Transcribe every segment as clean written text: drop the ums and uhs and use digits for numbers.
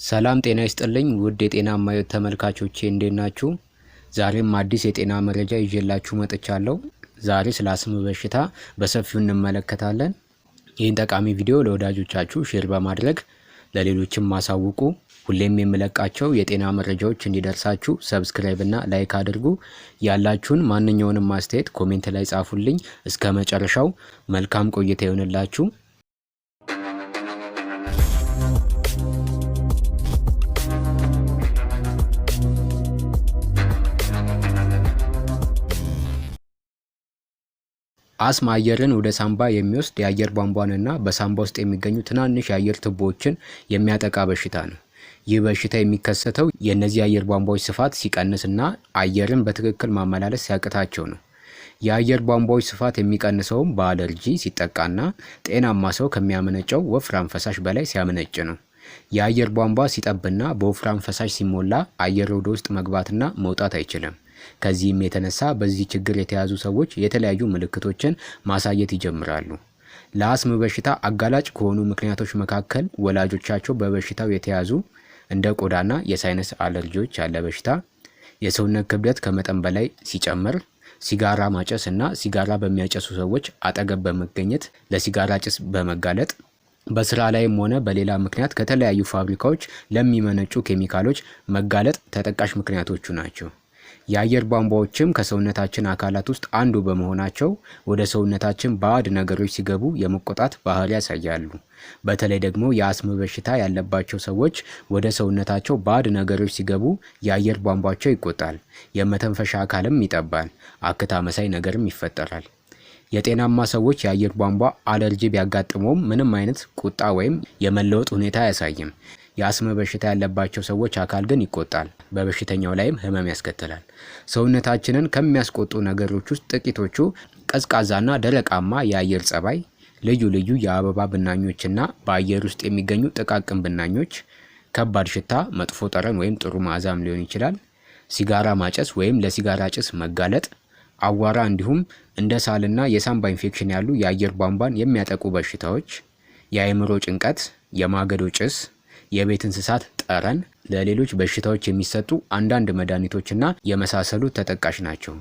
ሰላም ጤና ይስጥልኝ ውድ የጤና ማየት ተመልካቾቼ እንዴት ናችሁ? ዛሬም አዲስ የጤና መረጃ ይዤላችሁ መጥቻለሁ። ዛሬ ስለ አስም በሽታ በሰፊው እንመለከታለን። ይህን ጠቃሚ ቪዲዮ ለወዳጆቻችሁ ሼር በማድረግ ለሌሎችም ማሳውቁ። ሁሌም የምለቃቸው የጤና መረጃዎች እንዲደርሳችሁ ሰብስክራይብ እና ላይክ አድርጉ። ያላችሁን ማንኛውንም አስተያየት ኮሜንት ላይ ጻፉልኝ። እስከ መጨረሻው መልካም ቆይታ ይሁንላችሁ። አስም አየርን ወደ ሳምባ የሚወስድ የአየር ቧንቧንና በሳምባ ውስጥ የሚገኙ ትናንሽ የአየር ቱቦዎችን የሚያጠቃ በሽታ ነው። ይህ በሽታ የሚከሰተው የእነዚህ የአየር ቧንቧዎች ስፋት ሲቀንስና አየርን በትክክል ማመላለስ ሲያቅታቸው ነው። የአየር ቧንቧዎች ስፋት የሚቀንሰውም በአለርጂ ሲጠቃና ጤናማ ሰው ከሚያመነጨው ወፍራም ፈሳሽ በላይ ሲያመነጭ ነው። የአየር ቧንቧ ሲጠብና በወፍራም ፈሳሽ ሲሞላ አየር ወደ ውስጥ መግባትና መውጣት አይችልም። ከዚህም የተነሳ በዚህ ችግር የተያዙ ሰዎች የተለያዩ ምልክቶችን ማሳየት ይጀምራሉ። ለአስም በሽታ አጋላጭ ከሆኑ ምክንያቶች መካከል ወላጆቻቸው በበሽታው የተያዙ እንደ ቆዳና የሳይነስ አለርጂዎች ያለ በሽታ፣ የሰውነት ክብደት ከመጠን በላይ ሲጨምር፣ ሲጋራ ማጨስ እና ሲጋራ በሚያጨሱ ሰዎች አጠገብ በመገኘት ለሲጋራ ጭስ በመጋለጥ፣ በስራ ላይም ሆነ በሌላ ምክንያት ከተለያዩ ፋብሪካዎች ለሚመነጩ ኬሚካሎች መጋለጥ ተጠቃሽ ምክንያቶቹ ናቸው። የአየር ቧንቧዎችም ከሰውነታችን አካላት ውስጥ አንዱ በመሆናቸው ወደ ሰውነታችን ባዕድ ነገሮች ሲገቡ የመቆጣት ባህሪ ያሳያሉ። በተለይ ደግሞ የአስም በሽታ ያለባቸው ሰዎች ወደ ሰውነታቸው ባዕድ ነገሮች ሲገቡ የአየር ቧንቧቸው ይቆጣል፣ የመተንፈሻ አካልም ይጠባል፣ አክታ መሳይ ነገርም ይፈጠራል። የጤናማ ሰዎች የአየር ቧንቧ አለርጂ ቢያጋጥመውም ምንም አይነት ቁጣ ወይም የመለወጥ ሁኔታ አያሳይም። የአስም በሽታ ያለባቸው ሰዎች አካል ግን ይቆጣል፣ በበሽተኛው ላይም ህመም ያስከትላል። ሰውነታችንን ከሚያስቆጡ ነገሮች ውስጥ ጥቂቶቹ ቀዝቃዛና ደረቃማ የአየር ጸባይ፣ ልዩ ልዩ የአበባ ብናኞችና በአየር ውስጥ የሚገኙ ጥቃቅን ብናኞች፣ ከባድ ሽታ፣ መጥፎ ጠረን ወይም ጥሩ መዓዛም ሊሆን ይችላል፣ ሲጋራ ማጨስ ወይም ለሲጋራ ጭስ መጋለጥ፣ አዋራ እንዲሁም እንደ ሳልና የሳምባ ኢንፌክሽን ያሉ የአየር ቧንቧን የሚያጠቁ በሽታዎች፣ የአእምሮ ጭንቀት፣ የማገዶ ጭስ፣ የቤት እንስሳት ጠረን፣ ለሌሎች በሽታዎች የሚሰጡ አንዳንድ መድኃኒቶችና የመሳሰሉት ተጠቃሽ ናቸው።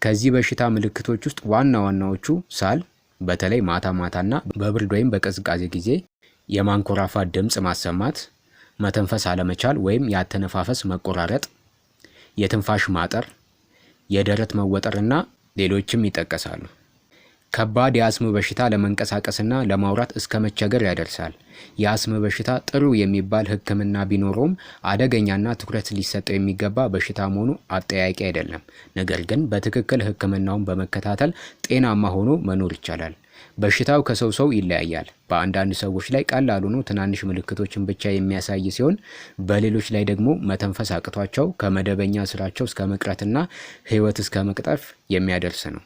ከዚህ በሽታ ምልክቶች ውስጥ ዋና ዋናዎቹ ሳል፣ በተለይ ማታ ማታና በብርድ ወይም በቅዝቃዜ ጊዜ፣ የማንኮራፋት ድምፅ ማሰማት፣ መተንፈስ አለመቻል ወይም የአተነፋፈስ መቆራረጥ፣ የትንፋሽ ማጠር፣ የደረት መወጠርና ሌሎችም ይጠቀሳሉ። ከባድ የአስም በሽታ ለመንቀሳቀስና ለማውራት እስከ መቸገር ያደርሳል። የአስም በሽታ ጥሩ የሚባል ሕክምና ቢኖረውም አደገኛና ትኩረት ሊሰጠው የሚገባ በሽታ መሆኑ አጠያቂ አይደለም። ነገር ግን በትክክል ሕክምናውን በመከታተል ጤናማ ሆኖ መኖር ይቻላል። በሽታው ከሰው ሰው ይለያያል። በአንዳንድ ሰዎች ላይ ቀላል ሆኖ ትናንሽ ምልክቶችን ብቻ የሚያሳይ ሲሆን፣ በሌሎች ላይ ደግሞ መተንፈስ አቅቷቸው ከመደበኛ ስራቸው እስከ መቅረትና ሕይወት እስከ መቅጠፍ የሚያደርስ ነው።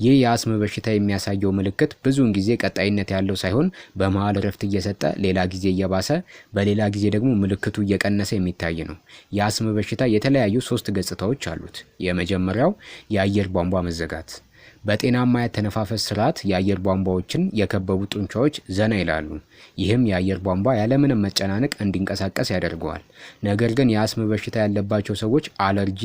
ይህ የአስም በሽታ የሚያሳየው ምልክት ብዙውን ጊዜ ቀጣይነት ያለው ሳይሆን በመሃል እረፍት እየሰጠ ሌላ ጊዜ እየባሰ በሌላ ጊዜ ደግሞ ምልክቱ እየቀነሰ የሚታይ ነው። የአስም በሽታ የተለያዩ 3 ገጽታዎች አሉት። የመጀመሪያው የአየር ቧንቧ መዘጋት። በጤናማ ያተነፋፈስ ስርዓት የአየር ቧንቧዎችን የከበቡ ጡንቻዎች ዘና ይላሉ። ይህም የአየር ቧንቧ ያለምንም መጨናነቅ እንዲንቀሳቀስ ያደርገዋል። ነገር ግን የአስም በሽታ ያለባቸው ሰዎች አለርጂ፣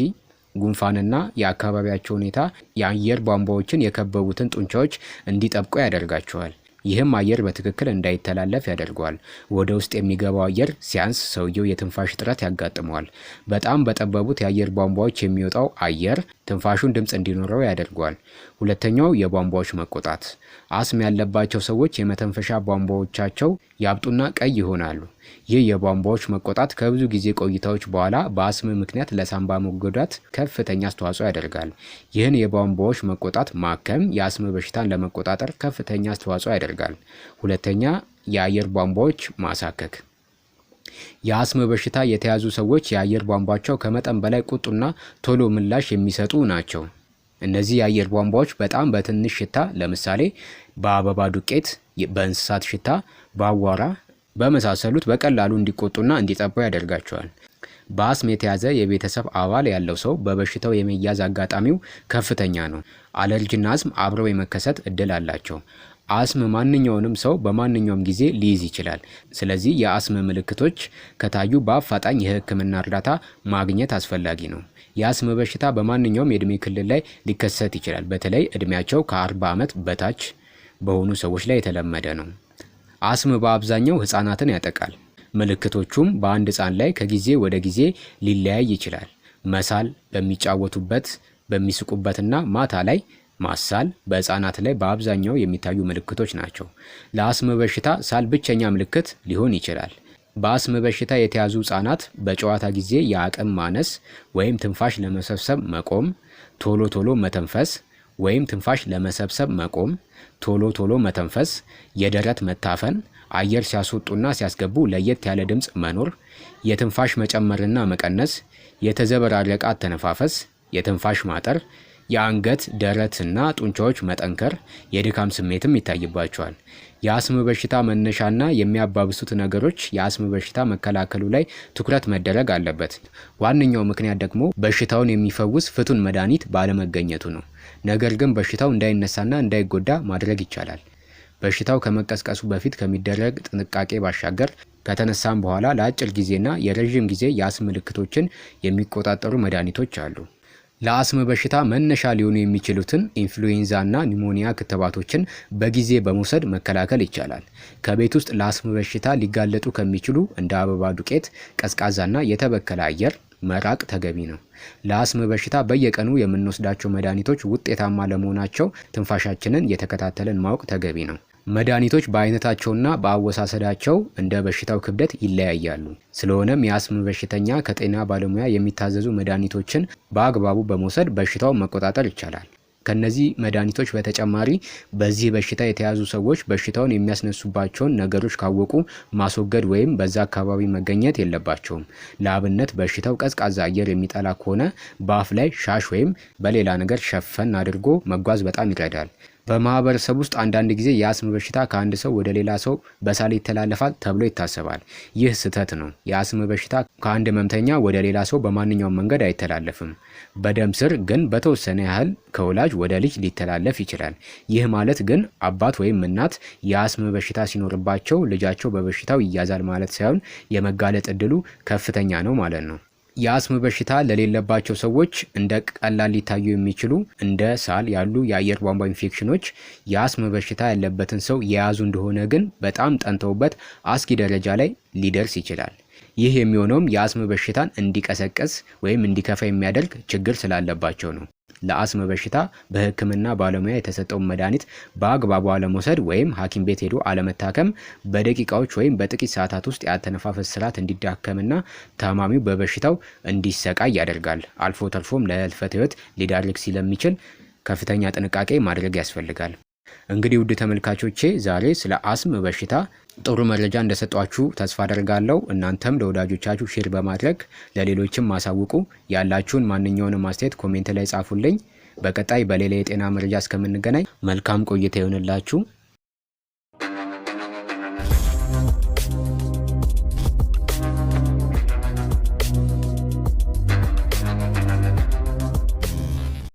ጉንፋንና የአካባቢያቸው ሁኔታ የአየር ቧንቧዎችን የከበቡትን ጡንቻዎች እንዲጠብቁ ያደርጋቸዋል። ይህም አየር በትክክል እንዳይተላለፍ ያደርገዋል። ወደ ውስጥ የሚገባው አየር ሲያንስ ሰውየው የትንፋሽ እጥረት ያጋጥመዋል። በጣም በጠበቡት የአየር ቧንቧዎች የሚወጣው አየር ትንፋሹን ድምፅ እንዲኖረው ያደርገዋል። ሁለተኛው የቧንቧዎች መቆጣት። አስም ያለባቸው ሰዎች የመተንፈሻ ቧንቧዎቻቸው ያብጡና ቀይ ይሆናሉ። ይህ የቧንቧዎች መቆጣት ከብዙ ጊዜ ቆይታዎች በኋላ በአስም ምክንያት ለሳምባ መጎዳት ከፍተኛ አስተዋጽኦ ያደርጋል። ይህን የቧንቧዎች መቆጣት ማከም የአስም በሽታን ለመቆጣጠር ከፍተኛ አስተዋጽኦ ያደርጋል። ሁለተኛ የአየር ቧንቧዎች ማሳከክ። የአስም በሽታ የተያዙ ሰዎች የአየር ቧንቧቸው ከመጠን በላይ ቁጡና ቶሎ ምላሽ የሚሰጡ ናቸው። እነዚህ የአየር ቧንቧዎች በጣም በትንሽ ሽታ፣ ለምሳሌ በአበባ ዱቄት፣ በእንስሳት ሽታ፣ በአዋራ በመሳሰሉት በቀላሉ እንዲቆጡና እንዲጠቡ ያደርጋቸዋል። በአስም የተያዘ የቤተሰብ አባል ያለው ሰው በበሽታው የመያዝ አጋጣሚው ከፍተኛ ነው። አለርጂና አስም አብረው የመከሰት እድል አላቸው። አስም ማንኛውንም ሰው በማንኛውም ጊዜ ሊይዝ ይችላል። ስለዚህ የአስም ምልክቶች ከታዩ በአፋጣኝ የሕክምና እርዳታ ማግኘት አስፈላጊ ነው። የአስም በሽታ በማንኛውም የእድሜ ክልል ላይ ሊከሰት ይችላል። በተለይ እድሜያቸው ከ40 ዓመት በታች በሆኑ ሰዎች ላይ የተለመደ ነው። አስም በአብዛኛው ህፃናትን ያጠቃል። ምልክቶቹም በአንድ ህፃን ላይ ከጊዜ ወደ ጊዜ ሊለያይ ይችላል። መሳል፣ በሚጫወቱበት በሚስቁበትና ማታ ላይ ማሳል በህፃናት ላይ በአብዛኛው የሚታዩ ምልክቶች ናቸው። ለአስም በሽታ ሳል ብቸኛ ምልክት ሊሆን ይችላል። በአስም በሽታ የተያዙ ህፃናት በጨዋታ ጊዜ የአቅም ማነስ ወይም ትንፋሽ ለመሰብሰብ መቆም፣ ቶሎ ቶሎ መተንፈስ ወይም ትንፋሽ ለመሰብሰብ መቆም፣ ቶሎ ቶሎ መተንፈስ፣ የደረት መታፈን፣ አየር ሲያስወጡና ሲያስገቡ ለየት ያለ ድምፅ መኖር፣ የትንፋሽ መጨመርና መቀነስ፣ የተዘበራረቀ አተነፋፈስ፣ የትንፋሽ ማጠር፣ የአንገት ደረትና ጡንቻዎች መጠንከር፣ የድካም ስሜትም ይታይባቸዋል። የአስም በሽታ መነሻና የሚያባብሱት ነገሮች የአስም በሽታ መከላከሉ ላይ ትኩረት መደረግ አለበት። ዋነኛው ምክንያት ደግሞ በሽታውን የሚፈውስ ፍቱን መድኃኒት ባለመገኘቱ ነው። ነገር ግን በሽታው እንዳይነሳና እንዳይጎዳ ማድረግ ይቻላል። በሽታው ከመቀስቀሱ በፊት ከሚደረግ ጥንቃቄ ባሻገር ከተነሳም በኋላ ለአጭር ጊዜና የረዥም ጊዜ የአስም ምልክቶችን የሚቆጣጠሩ መድኃኒቶች አሉ። ለአስም በሽታ መነሻ ሊሆኑ የሚችሉትን ኢንፍሉዌንዛና ኒሞኒያ ክትባቶችን በጊዜ በመውሰድ መከላከል ይቻላል። ከቤት ውስጥ ለአስም በሽታ ሊጋለጡ ከሚችሉ እንደ አበባ ዱቄት፣ ቀዝቃዛና የተበከለ አየር መራቅ ተገቢ ነው። ለአስም በሽታ በየቀኑ የምንወስዳቸው መድኃኒቶች ውጤታማ ለመሆናቸው ትንፋሻችንን የተከታተለን ማወቅ ተገቢ ነው። መድኃኒቶች በአይነታቸውና በአወሳሰዳቸው እንደ በሽታው ክብደት ይለያያሉ። ስለሆነም የአስም በሽተኛ ከጤና ባለሙያ የሚታዘዙ መድኃኒቶችን በአግባቡ በመውሰድ በሽታውን መቆጣጠር ይቻላል። ከነዚህ መድኃኒቶች በተጨማሪ በዚህ በሽታ የተያዙ ሰዎች በሽታውን የሚያስነሱባቸውን ነገሮች ካወቁ ማስወገድ ወይም በዛ አካባቢ መገኘት የለባቸውም። ለአብነት በሽታው ቀዝቃዛ አየር የሚጠላ ከሆነ በአፍ ላይ ሻሽ ወይም በሌላ ነገር ሸፈን አድርጎ መጓዝ በጣም ይረዳል። በማህበረሰብ ውስጥ አንዳንድ ጊዜ የአስም በሽታ ከአንድ ሰው ወደ ሌላ ሰው በሳል ይተላለፋል ተብሎ ይታሰባል። ይህ ስህተት ነው። የአስም በሽታ ከአንድ ህመምተኛ ወደ ሌላ ሰው በማንኛውም መንገድ አይተላለፍም። በደም ስር ግን በተወሰነ ያህል ከወላጅ ወደ ልጅ ሊተላለፍ ይችላል። ይህ ማለት ግን አባት ወይም እናት የአስም በሽታ ሲኖርባቸው ልጃቸው በበሽታው ይያዛል ማለት ሳይሆን የመጋለጥ እድሉ ከፍተኛ ነው ማለት ነው። የአስም በሽታ ለሌለባቸው ሰዎች እንደ ቀላል ሊታዩ የሚችሉ እንደ ሳል ያሉ የአየር ቧንቧ ኢንፌክሽኖች የአስም በሽታ ያለበትን ሰው የያዙ እንደሆነ ግን በጣም ጠንተውበት አስጊ ደረጃ ላይ ሊደርስ ይችላል። ይህ የሚሆነውም የአስም በሽታን እንዲቀሰቀስ ወይም እንዲከፋ የሚያደርግ ችግር ስላለባቸው ነው። ለአስም በሽታ በሕክምና ባለሙያ የተሰጠውን መድኃኒት በአግባቡ አለመውሰድ ወይም ሐኪም ቤት ሄዶ አለመታከም በደቂቃዎች ወይም በጥቂት ሰዓታት ውስጥ የአተነፋፈስ ስርዓት እንዲዳከምና ታማሚው በበሽታው እንዲሰቃይ ያደርጋል። አልፎ ተርፎም ለህልፈተ ህይወት ሊዳርግ ስለሚችል ከፍተኛ ጥንቃቄ ማድረግ ያስፈልጋል። እንግዲህ ውድ ተመልካቾቼ ዛሬ ስለ አስም በሽታ ጥሩ መረጃ እንደሰጧችሁ ተስፋ አደርጋለሁ። እናንተም ለወዳጆቻችሁ ሼር በማድረግ ለሌሎችም ማሳውቁ። ያላችሁን ማንኛውንም አስተያየት ኮሜንት ላይ ጻፉልኝ። በቀጣይ በሌላ የጤና መረጃ እስከምንገናኝ መልካም ቆይታ ይሆንላችሁ።